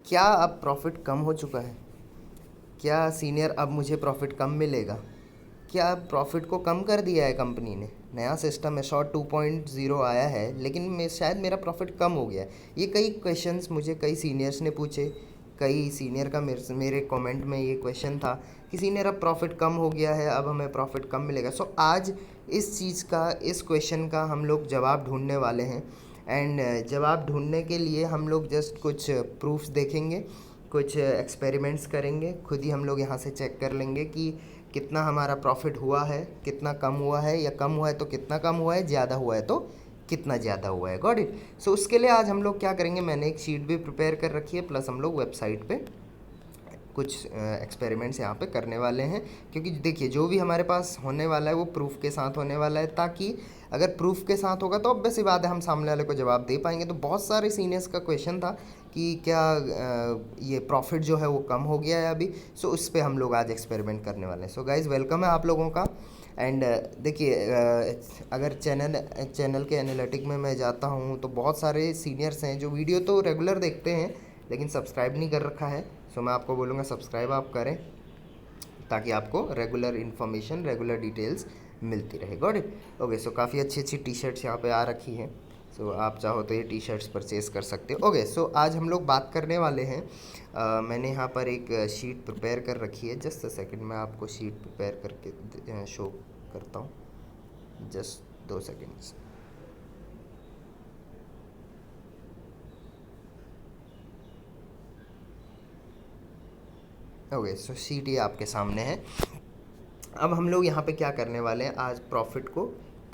क्या अब प्रॉफिट कम हो चुका है? क्या सीनियर अब मुझे प्रॉफिट कम मिलेगा? क्या प्रॉफिट को कम कर दिया है कंपनी ने? नया सिस्टम है, शॉर्ट 2.0 आया है, लेकिन मैं शायद मेरा प्रॉफिट कम हो गया है। ये कई क्वेश्चंस मुझे कई सीनियर्स ने पूछे। कई सीनियर का मेरे कमेंट में ये क्वेश्चन था कि सीनियर अब प्रॉफिट कम हो गया है, अब हमें प्रॉफिट कम मिलेगा। सो आज इस चीज़ का, इस क्वेश्चन का हम लोग जवाब ढूंढने वाले हैं। एंड जवाब ढूंढने के लिए हम लोग जस्ट कुछ प्रूफ्स देखेंगे, कुछ एक्सपेरिमेंट्स करेंगे, खुद ही हम लोग यहाँ से चेक कर लेंगे कि कितना हमारा प्रॉफिट हुआ है, कितना कम हुआ है, या कम हुआ है तो कितना कम हुआ है, ज़्यादा हुआ है तो कितना ज़्यादा हुआ है। Got it. सो उसके लिए आज हम लोग क्या करेंगे, मैंने एक शीट भी प्रिपेयर कर रखी है, प्लस हम लोग वेबसाइट पे कुछ एक्सपेरिमेंट्स यहाँ पे करने वाले हैं। क्योंकि देखिए, जो भी हमारे पास होने वाला है वो प्रूफ के साथ होने वाला है, ताकि अगर प्रूफ के साथ होगा तो ऑब्वियस सी बात है हम सामने वाले को जवाब दे पाएंगे। तो बहुत सारे सीनियर्स का क्वेश्चन था कि क्या ये प्रॉफिट जो है वो कम हो गया है अभी। सो उस पर हम लोग आज एक्सपेरिमेंट करने वाले हैं। सो गाइज़, वेलकम है आप लोगों का। एंड देखिए, अगर चैनल के एनालिटिक में मैं जाता हूँ तो बहुत सारे सीनियर्स हैं जो वीडियो तो रेगुलर देखते हैं लेकिन सब्सक्राइब नहीं कर रखा है। सो मैं आपको बोलूँगा सब्सक्राइब आप करें, ताकि आपको रेगुलर इन्फॉर्मेशन, रेगुलर डिटेल्स मिलती रहे। Got it. ओके, सो काफ़ी अच्छी अच्छी टी शर्ट्स यहाँ पे आ रखी हैं। सो आप चाहो तो ये टी शर्ट्स परचेज़ कर सकते हो। ओके, सो आज हम लोग बात करने वाले हैं, मैंने यहाँ पर एक शीट प्रिपेयर कर रखी है। जस्ट अ सेकंड, मैं आपको शीट प्रिपेयर करके शो करता हूँ। Just 2 seconds. ओके, सो शीट ये आपके सामने है। अब हम लोग यहाँ पे क्या करने वाले हैं, आज प्रॉफिट को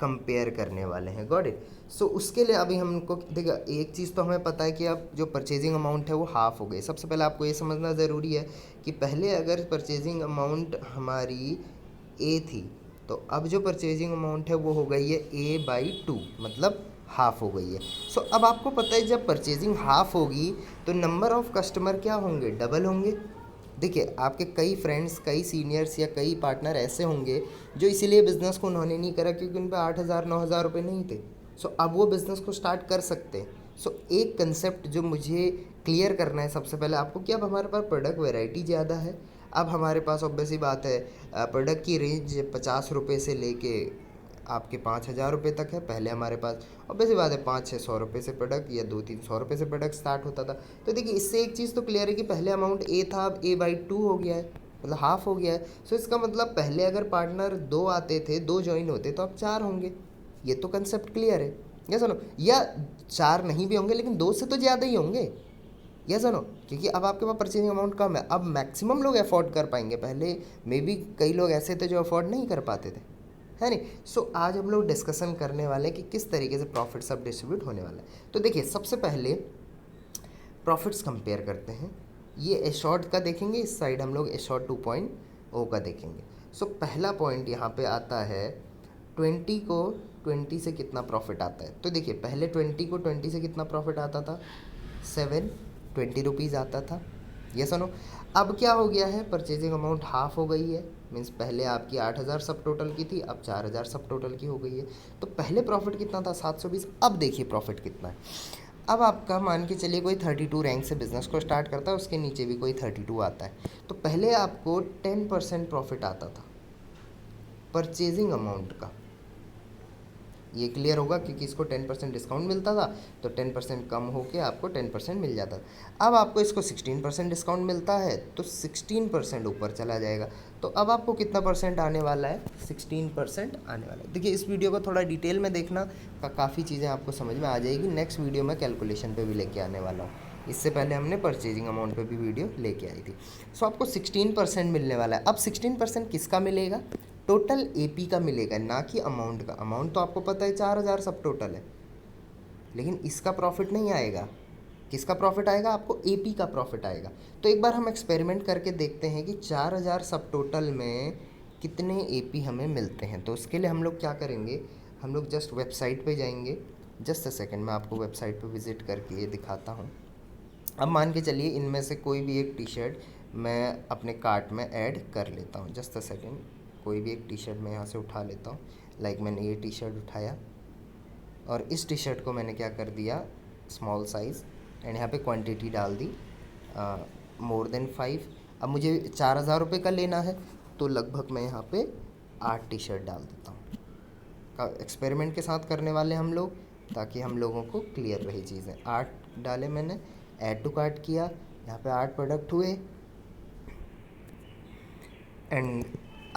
कंपेयर करने वाले हैं। Got it. सो उसके लिए अभी हमको देखिए, एक चीज़ तो हमें पता है कि अब जो परचेजिंग अमाउंट है वो हाफ़ हो गई। सबसे पहले आपको ये समझना ज़रूरी है कि पहले अगर परचेजिंग अमाउंट हमारी ए थी, तो अब जो परचेजिंग अमाउंट है वो हो गई है A/2, मतलब हाफ़ हो गई है। सो अब आपको पता है जब परचेजिंग हाफ़ होगी तो नंबर ऑफ़ कस्टमर क्या होंगे, डबल होंगे। देखिए, आपके कई फ्रेंड्स, कई सीनियर्स या कई पार्टनर ऐसे होंगे जो इसीलिए बिज़नेस को उन्होंने नहीं करा क्योंकि उन पे 8,000 9,000 रुपये नहीं थे। सो अब वो बिज़नेस को स्टार्ट कर सकते हैं। सो एक कंसेप्ट जो मुझे क्लियर करना है सबसे पहले आपको, कि अब हमारे पास प्रोडक्ट वैरायटी ज़्यादा है। अब हमारे पास ऑब्वियस सी बात है, प्रोडक्ट की रेंज 50 रुपये से लेके आपके 5,000 रुपये तक है। पहले हमारे पास ऑब्वियस सी बात है 500 600 रुपये से प्रोडक्ट या 200 300 रुपये से प्रोडक्ट स्टार्ट होता था। तो देखिए, इससे एक चीज़ तो क्लियर है कि पहले अमाउंट ए था, अब A/2 हो गया है, मतलब हाफ हो गया है। सो इसका मतलब पहले अगर पार्टनर 2 आते थे, 2 ज्वाइन होते तो अब 4 होंगे। ये तो कंसेप्ट क्लियर है, या सुनो, या 4 नहीं भी होंगे लेकिन 2 से तो ज़्यादा ही होंगे, या सुनो। क्योंकि अब आपके पास परचेजिंग अमाउंट कम है, अब मैक्सिमम लोग अफोर्ड कर पाएंगे। पहले मे बी कई लोग ऐसे थे जो अफोर्ड नहीं कर पाते थे, है नहीं। सो आज हम लोग डिस्कशन करने वाले हैं कि किस तरीके से प्रॉफिट सब डिस्ट्रीब्यूट होने वाला है। तो देखिए, सबसे पहले प्रॉफिट्स कंपेयर करते हैं। ये एशॉर्ट का देखेंगे, इस साइड हम लोग एशॉर्ट 2.0 का देखेंगे। सो पहला पॉइंट यहाँ पे आता है 20 को 20 से कितना प्रॉफिट आता है। तो देखिए, पहले 20 को 20 से कितना प्रॉफिट आता था, 720 रुपीज़ आता था। ये सुनो, अब क्या हो गया है, परचेजिंग अमाउंट हाफ हो गई है। मीन्स पहले आपकी 8,000 सब टोटल की थी, अब 4,000 सब टोटल की हो गई है। तो पहले प्रॉफिट कितना था, 720। अब देखिए प्रॉफिट कितना है। अब आपका मान के चलिए कोई 32 रैंक से बिज़नेस को स्टार्ट करता है, उसके नीचे भी कोई 32 आता है। तो पहले आपको 10% प्रॉफिट आता था परचेजिंग अमाउंट का। ये क्लियर होगा क्योंकि इसको 10% डिस्काउंट मिलता था, तो 10% कम होके आपको 10% मिल जाता था। अब आपको इसको 16% डिस्काउंट मिलता है, तो 16% ऊपर चला जाएगा। तो अब आपको कितना परसेंट आने वाला है, 16% आने वाला है। देखिए, इस वीडियो को थोड़ा डिटेल में देखना, काफ़ी चीज़ें आपको समझ में आ जाएगी। नेक्स्ट वीडियो में कैलकुलेशन पे भी लेके आने वाला हूँ। इससे पहले हमने परचेजिंग अमाउंट पे भी वीडियो लेके आई थी। सो आपको 16% मिलने वाला है। अब 16% किसका मिलेगा, टोटल एपी का मिलेगा, ना कि अमाउंट का। अमाउंट तो आपको पता है 4,000 सब टोटल है, लेकिन इसका प्रॉफिट नहीं आएगा। किसका प्रॉफिट आएगा, आपको एपी का प्रॉफिट आएगा। तो एक बार हम एक्सपेरिमेंट करके देखते हैं कि 4,000 सब टोटल में कितने एपी हमें मिलते हैं। तो उसके लिए हम लोग क्या करेंगे, हम लोग जस्ट वेबसाइट पे जाएंगे। जस्ट अ सेकेंड, मैं आपको वेबसाइट पे विज़िट करके ये दिखाता हूँ। अब मान के चलिए इनमें से कोई भी एक टी शर्ट मैं अपने कार्ट में ऐड कर लेता हूँ। जस्ट अ सेकेंड, कोई भी एक टी शर्ट मैं यहाँ से उठा लेता हूँ। लाइक मैंने ये टी शर्ट उठाया और इस टी शर्ट को मैंने क्या कर दिया, स्मॉल साइज़, एंड यहाँ पे क्वांटिटी डाल दी मोर देन 5। अब मुझे 4,000 रुपये का लेना है, तो लगभग मैं यहाँ पे 8 टी शर्ट डाल देता हूँ। का एक्सपेरिमेंट के साथ करने वाले हम लोग, ताकि हम लोगों को क्लियर रही चीज़ें। 8 डाले मैंने, ऐड टू कार्ट किया, यहाँ पे 8 प्रोडक्ट हुए, एंड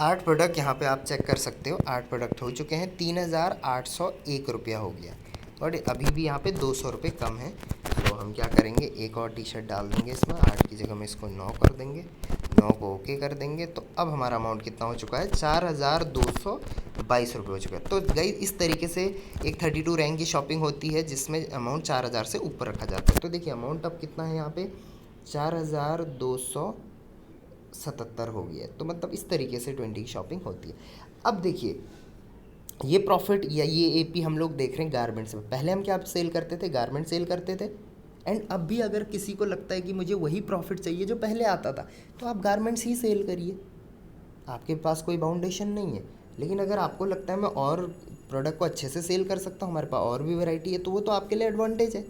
8 प्रोडक्ट यहाँ पे आप चेक कर सकते हो, 8 प्रोडक्ट हो चुके हैं, 3,801 रुपया हो गया। और अभी भी यहाँ पे 200 रुपये कम है, तो हम क्या करेंगे, एक और टी शर्ट डाल देंगे इसमें, 8 की जगह में इसको 9 कर देंगे, 9 को ओके कर देंगे। तो अब हमारा अमाउंट कितना हो चुका है, 4,222 रुपये हो चुका है। तो गई इस तरीके से एक 32 रैंक की शॉपिंग होती है, जिसमें अमाउंट 4,000 से ऊपर रखा जाता है। तो देखिए अमाउंट अब कितना है यहाँ पे, 4,277 हो गया है। तो मतलब इस तरीके से 20 की शॉपिंग होती है। अब देखिए ये प्रॉफिट या ये एपी हम लोग देख रहे हैं गारमेंट्स में। पहले हम क्या सेल करते थे, गारमेंट सेल करते थे, एंड अब भी अगर किसी को लगता है कि मुझे वही प्रॉफिट चाहिए जो पहले आता था, तो आप गारमेंट्स ही सेल करिए, आपके पास कोई बाउंडेशन नहीं है। लेकिन अगर आपको लगता है मैं और प्रोडक्ट को अच्छे से सेल कर सकता हूँ, हमारे पास और भी वैरायटी है, तो वो तो आपके लिए एडवांटेज है।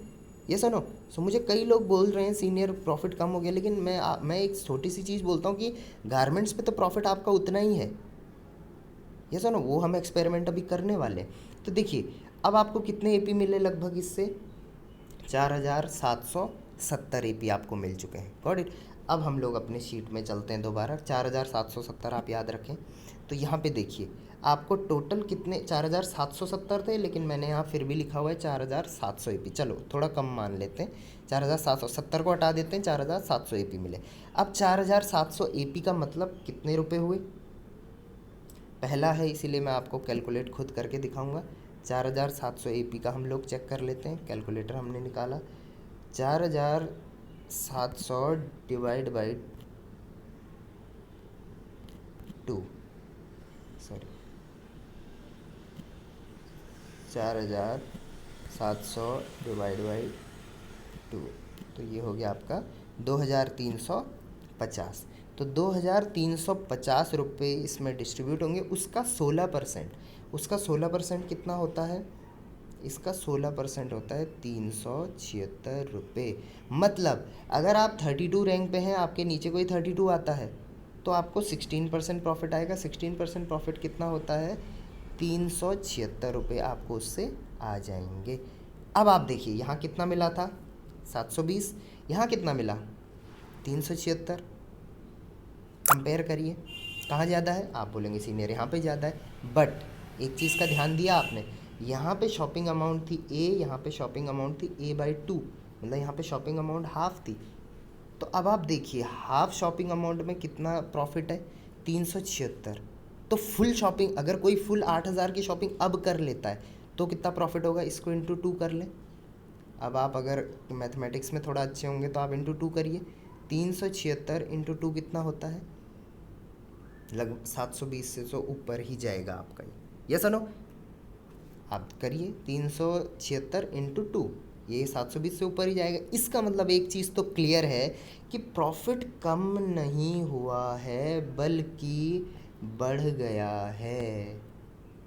ये सुनो, सो मुझे कई लोग बोल रहे हैं सीनियर प्रॉफिट कम हो गया, लेकिन मैं एक छोटी सी चीज़ बोलता हूँ कि गारमेंट्स पे तो प्रॉफिट आपका उतना ही है। ये सुनो, वो हम एक्सपेरिमेंट अभी करने वाले हैं। तो देखिए अब आपको कितने एपी मिले लगभग इससे, 4,770 एपी आपको मिल चुके हैं। Got it. अब हम लोग अपने शीट में चलते हैं दोबारा, 4,770 आप याद रखें। तो यहाँ पे देखिए आपको टोटल कितने, 4,770 थे, लेकिन मैंने यहाँ फिर भी लिखा हुआ है 4,700 एपी। चलो थोड़ा कम मान लेते हैं, 4,770 को हटा देते हैं, 4,700 एपी मिले। अब 4,700 एपी का मतलब कितने रुपए हुए, पहला है इसीलिए मैं आपको कैलकुलेट खुद करके दिखाऊंगा। 4,700 एपी का हम लोग चेक कर लेते हैं, कैलकुलेटर हमने निकाला, 4,700 divide by 2, sorry 4,700 divide by 2, तो ये हो गया आपका 2,350। तो 2,350 रुपये इसमें डिस्ट्रीब्यूट होंगे, उसका 16%, उसका 16% कितना होता है, इसका 16% होता है 376 रुपये। मतलब अगर आप 32 रैंक पे हैं, आपके नीचे कोई 32 आता है, तो आपको 16% प्रॉफिट आएगा। 16% प्रॉफिट कितना होता है, 376 रुपये आपको उससे आ जाएंगे। अब आप देखिए यहाँ कितना मिला था, 720, यहाँ कितना मिला, 376। कंपेयर करिए, कहाँ ज़्यादा है, आप बोलेंगे सीनियर यहाँ पे ज़्यादा है, बट एक चीज़ का ध्यान दिया आपने, यहाँ पे शॉपिंग अमाउंट थी ए, यहाँ पे शॉपिंग अमाउंट थी A/2, मतलब यहाँ पे शॉपिंग अमाउंट हाफ थी। तो अब आप देखिए हाफ शॉपिंग अमाउंट में कितना प्रॉफिट है, 376। तो फुल शॉपिंग, अगर कोई फुल 8,000 की शॉपिंग अब कर लेता है तो कितना प्रॉफिट होगा, इसको इंटू 2 कर लें। अब आप अगर मैथमेटिक्स में थोड़ा अच्छे होंगे तो आप इंटू 2 करिए, 376 इंटू 2 कितना होता है, लगभग 720 से तो ऊपर ही जाएगा आपका ये सुनो, आप करिए 376 इंटू 2, ये 720 से ऊपर ही जाएगा। इसका मतलब एक चीज़ तो क्लियर है कि प्रॉफिट कम नहीं हुआ है, बल्कि बढ़ गया है।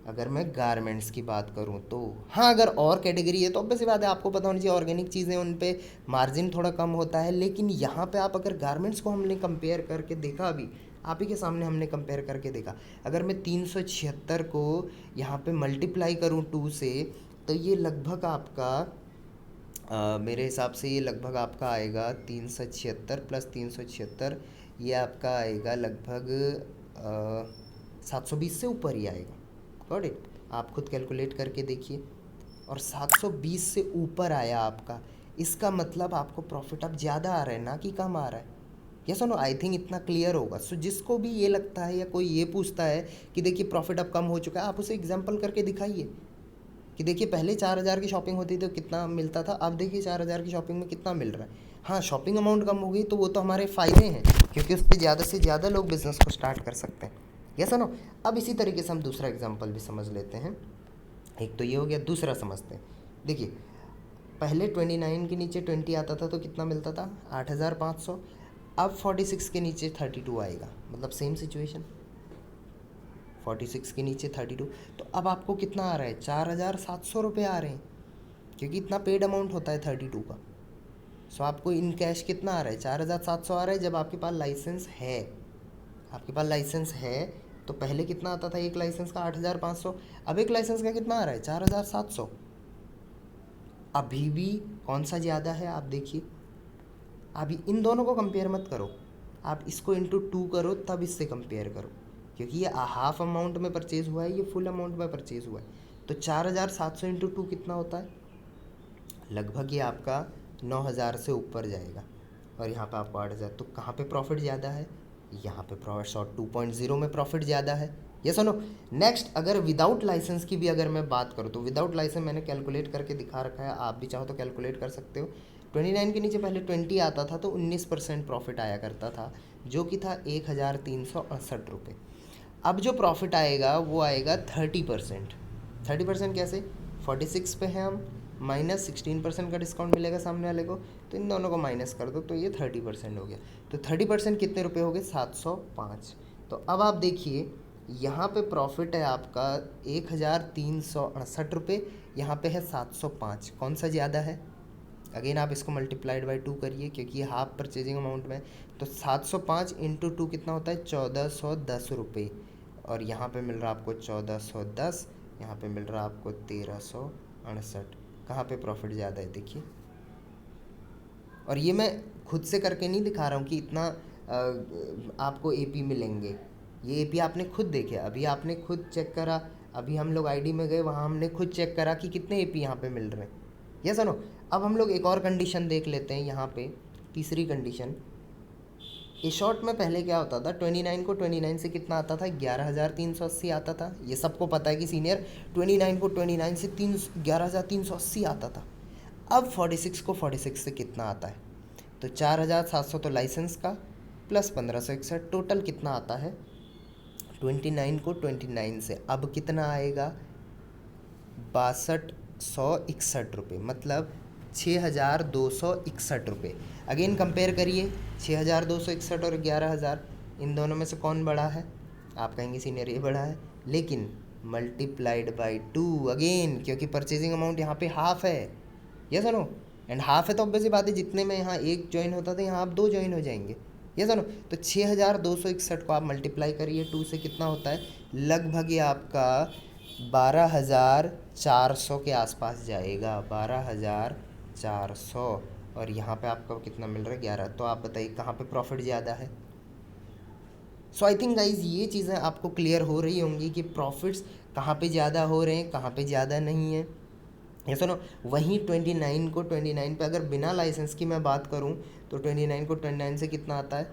अगर मैं गारमेंट्स की बात करूं तो हाँ, अगर और कैटेगरी है तो ऑब्वियसली बात है, आपको पता होनी चाहिए, ऑर्गेनिक चीज़ें उन पे मार्जिन थोड़ा कम होता है। लेकिन यहाँ पे आप अगर गारमेंट्स को हमने कंपेयर करके देखा, अभी आप ही के सामने हमने कंपेयर करके देखा, अगर मैं 376 को यहाँ पे मल्टीप्लाई करूँ 2 से, तो ये लगभग आपका मेरे हिसाब से ये लगभग आपका आएगा 376 प्लस 376, ये आपका आएगा लगभग 720 से ऊपर ही आएगा। Got it. आप खुद कैलकुलेट करके देखिए, और 720 से ऊपर आया आपका, इसका मतलब आपको प्रॉफिट अब ज़्यादा आ रहा है, ना कि कम आ रहा है। ये सुनो, आई थिंक इतना क्लियर होगा। सो जिसको भी ये लगता है या कोई ये पूछता है कि देखिए प्रॉफिट अब कम हो चुका है, आप उसे एग्जांपल करके दिखाइए कि देखिए पहले 4,000 की शॉपिंग होती थी तो कितना मिलता था, अब देखिए 4,000 की शॉपिंग में कितना मिल रहा है। हाँ, शॉपिंग अमाउंट कम हो गई तो वो तो हमारे फ़ायदे हैं, क्योंकि उससे ज़्यादा से ज़्यादा लोग बिज़नेस को स्टार्ट कर सकते हैं। ये सुनो, अब इसी तरीके से हम दूसरा एग्जाम्पल भी समझ लेते हैं। एक तो ये हो गया, दूसरा समझते हैं। देखिए पहले 29 के नीचे 20 आता था तो कितना मिलता था, 8,500। अब 46 के नीचे 32 आएगा, मतलब सेम सिचुएशन, 46 के नीचे 32। तो अब आपको कितना आ रहा है, 4,700 रुपये आ रहे हैं, क्योंकि इतना पेड अमाउंट होता है 32 का। सो आपको इन कैश कितना आ रहा है, 4700 आ रहा है। जब आपके पास लाइसेंस है, आपके पास लाइसेंस है, तो पहले कितना आता था एक लाइसेंस का, 8500। अब एक लाइसेंस का कितना आ रहा है, 4700। अभी भी कौन सा ज़्यादा है आप देखिए। अभी इन दोनों को कंपेयर मत करो, आप इसको इंटू 2 करो, तब इससे कंपेयर करो, क्योंकि ये हाफ अमाउंट में परचेज़ हुआ है, ये फुल अमाउंट में परचेज़ हुआ है। तो 4700 इंटू 2 कितना होता है, लगभग ये आपका 9000 से ऊपर जाएगा। और यहाँ पे आपको 8000, तो कहाँ पे प्रॉफिट ज़्यादा है, यहाँ पे शॉर्ट 2.0 में प्रॉफिट ज़्यादा है। ये सुनो, नेक्स्ट अगर विदाउट लाइसेंस की भी अगर मैं बात करूँ, तो विदाउट लाइसेंस मैंने कैलकुलेट करके दिखा रखा है, आप भी चाहो तो कैलकुलेट कर सकते हो। 29 के नीचे पहले 20 आता था, तो 19% प्रॉफिट आया करता था, जो कि था 1368 रुपये। अब जो प्रॉफिट आएगा वो आएगा 30%। 30% कैसे, 46 पे है हम, माइनस 16% का डिस्काउंट मिलेगा सामने वाले को, तो इन दोनों को माइनस कर दो, तो ये 30% हो गया। तो 30% कितने रुपए हो गए, 705। तो अब आप देखिए, यहाँ पे प्रॉफिट है आपका 1368 रुपये, यहाँ पे है 705, कौन सा ज़्यादा है। अगेन आप इसको मल्टीप्लाइड बाई 2 करिए, क्योंकि ये हाफ परचेजिंग अमाउंट में, तो 705 इंटू 2 कितना होता है, 1410 रुपये। और यहाँ पे मिल रहा है आपको 1410, यहाँ पे मिल रहा है आपको 1368। कहाँ पे प्रॉफिट ज़्यादा है देखिए। और ये मैं खुद से करके नहीं दिखा रहा हूँ कि इतना आपको एपी मिलेंगे, ये एपी आपने खुद देखे, अभी आपने खुद चेक करा, अभी हम लोग आईडी में गए, वहाँ हमने खुद चेक करा कि कितने एपी यहाँ पे मिल रहे हैं। ये सुनो, अब हम लोग एक और कंडीशन देख लेते हैं यहाँ पे, तीसरी कंडीशन। ए शॉर्ट में पहले क्या होता था, 29 को 29 से कितना आता था, 11380 आता था। ये सबको पता है कि सीनियर 29 को 29 से 11380 आता था। अब 46 को 46 से कितना आता है, तो 4700 तो लाइसेंस का प्लस 1561, टोटल कितना आता है 29 को 29 से अब कितना आएगा, 6261 रुपये, मतलब 6261 रुपये। अगेन कंपेयर करिए, 6261 और 11000, इन दोनों में से कौन बड़ा है, आप कहेंगे सीनियर ये बड़ा है, लेकिन मल्टीप्लाइड बाई 2 अगेन, क्योंकि परचेजिंग अमाउंट यहाँ पे हाफ है। ये सुनो, एंड हाफ है तो ऑब्वियसली बात है, जितने में यहाँ एक ज्वाइन होता था यहाँ आप 2 ज्वाइन हो जाएंगे। ये सुनो, तो 6261 को आप मल्टीप्लाई करिए 2 से, कितना होता है, लगभग ये आपका 12400 के आसपास जाएगा, 12400। और यहाँ पे आपको कितना मिल रहा है, 11। तो आप बताइए कहाँ पे प्रॉफिट ज़्यादा है। सो आई थिंक गाइज ये चीज़ें आपको क्लियर हो रही होंगी कि प्रॉफिट्स कहाँ पे ज़्यादा हो रहे हैं, कहाँ पे ज़्यादा नहीं है। ये सुनो, वहीं 29 को 29 पे अगर बिना लाइसेंस की मैं बात करूं, तो 29 को 29 से कितना आता है,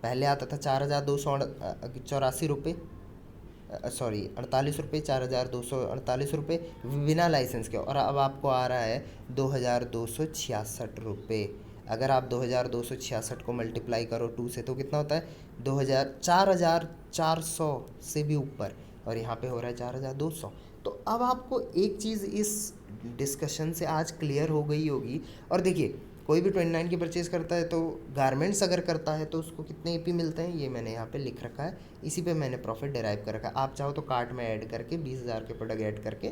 पहले आता था 4284 रुपये, सॉरी 48 रुपये, 4248 रुपये बिना लाइसेंस के, और अब आपको आ रहा है 2266 रुपये। अगर आप 2266 को मल्टीप्लाई करो 2 से, तो कितना होता है, 4400 से भी ऊपर, और यहाँ पे हो रहा है 4200। तो अब आपको एक चीज़ इस डिस्कशन से आज क्लियर हो गई होगी। और देखिए, कोई भी 29 की परचेज़ करता है, तो गारमेंट्स अगर करता है तो उसको कितने एपी मिलते हैं, ये मैंने यहाँ पे लिख रखा है, इसी पे मैंने प्रॉफिट डिराइव कर रखा है। आप चाहो तो कार्ट में ऐड करके 20,000 के प्रोडक्ट ऐड करके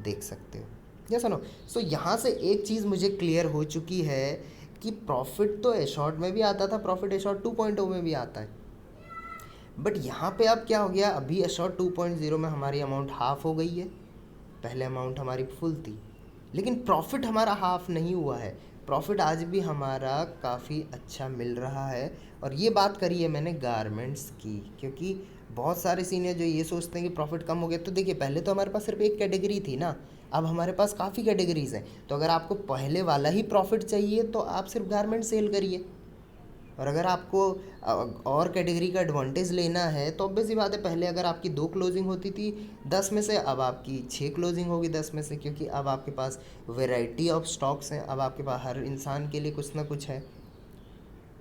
देख सकते हो। या सुनो, सो यहाँ से एक चीज़ मुझे क्लियर हो चुकी है कि प्रॉफिट तो एशॉर्ट में भी आता था, प्रॉफिट एशॉर्ट 2.0 में भी आता है, बट यहाँ पे अब क्या हो गया, अभी एशॉर्ट 2.0 में हमारी अमाउंट हाफ हो गई है, पहले अमाउंट हमारी फुल थी, लेकिन प्रॉफिट हमारा हाफ नहीं हुआ है, प्रॉफिट आज भी हमारा काफ़ी अच्छा मिल रहा है। और ये बात करी है मैंने गारमेंट्स की, क्योंकि बहुत सारे सीनियर जो ये सोचते हैं कि प्रॉफिट कम हो गया, तो देखिए पहले तो हमारे पास सिर्फ एक कैटेगरी थी ना, अब हमारे पास काफ़ी कैटेगरीज हैं। तो अगर आपको पहले वाला ही प्रॉफिट चाहिए तो आप सिर्फ गारमेंट सेल करिए, और अगर आपको और कैटेगरी का एडवांटेज लेना है तो ऑब्वियस सी बात है, पहले अगर आपकी 2 क्लोजिंग होती थी 10 में से, अब आपकी 6 क्लोजिंग होगी 10 में से, क्योंकि अब आपके पास वैरायटी ऑफ स्टॉक्स हैं, अब आपके पास हर इंसान के लिए कुछ ना कुछ है।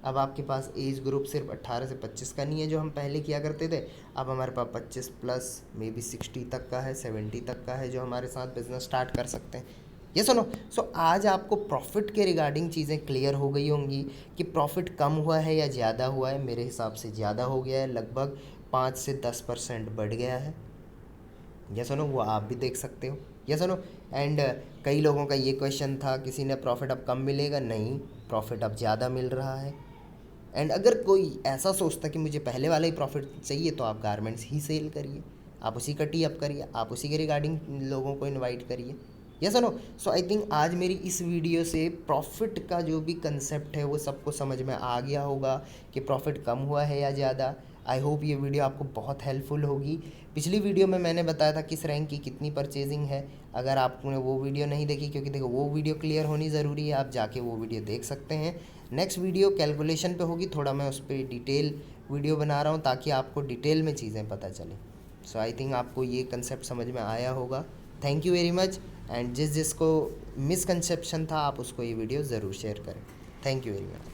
अब आपके पास एज ग्रुप सिर्फ 18 से 25 का नहीं है जो हम पहले किया करते थे, अब हमारे पास 25 प्लस मे बी 60 तक का है, 70 तक का है जो हमारे साथ बिजनेस स्टार्ट कर सकते हैं। ये सुनो, सो आज आपको प्रॉफिट के रिगार्डिंग चीज़ें क्लियर हो गई होंगी कि प्रॉफिट कम हुआ है या ज़्यादा हुआ है। मेरे हिसाब से ज़्यादा हो गया है, लगभग 5 से 10% बढ़ गया है। ये सुनो, वो आप भी देख सकते हो। ये सुनो, एंड कई लोगों का ये क्वेश्चन था, किसी ने प्रॉफिट अब कम मिलेगा, नहीं, प्रॉफिट अब ज़्यादा मिल रहा है। एंड अगर कोई ऐसा सोचता कि मुझे पहले वाला ही प्रॉफिट चाहिए तो आप गारमेंट्स ही सेल करिए, आप उसी का टी अप करिए, आप उसी के रिगार्डिंग लोगों को इनवाइट करिए। यस और नो। सो आई थिंक आज मेरी इस वीडियो से प्रॉफिट का जो भी कंसेप्ट है वो सबको समझ में आ गया होगा कि प्रॉफिट कम हुआ है या ज़्यादा। आई होप ये वीडियो आपको बहुत हेल्पफुल होगी। पिछली वीडियो में मैंने बताया था किस रैंक की कितनी परचेजिंग है। अगर आपने वो वीडियो नहीं देखी, क्योंकि देखो वो वीडियो क्लियर होनी ज़रूरी है, आप जाके वो वीडियो देख सकते हैं। नेक्स्ट वीडियो कैलकुलेशन पे होगी, थोड़ा मैं उस पर डिटेल वीडियो बना रहा हूँ ताकि आपको डिटेल में चीज़ें पता चलें। सो आई थिंक आपको ये कंसेप्ट समझ में आया होगा। Thank you very much. And जिसको मिसकंसेप्शन था आप उसको ये वीडियो ज़रूर शेयर करें। Thank you very much.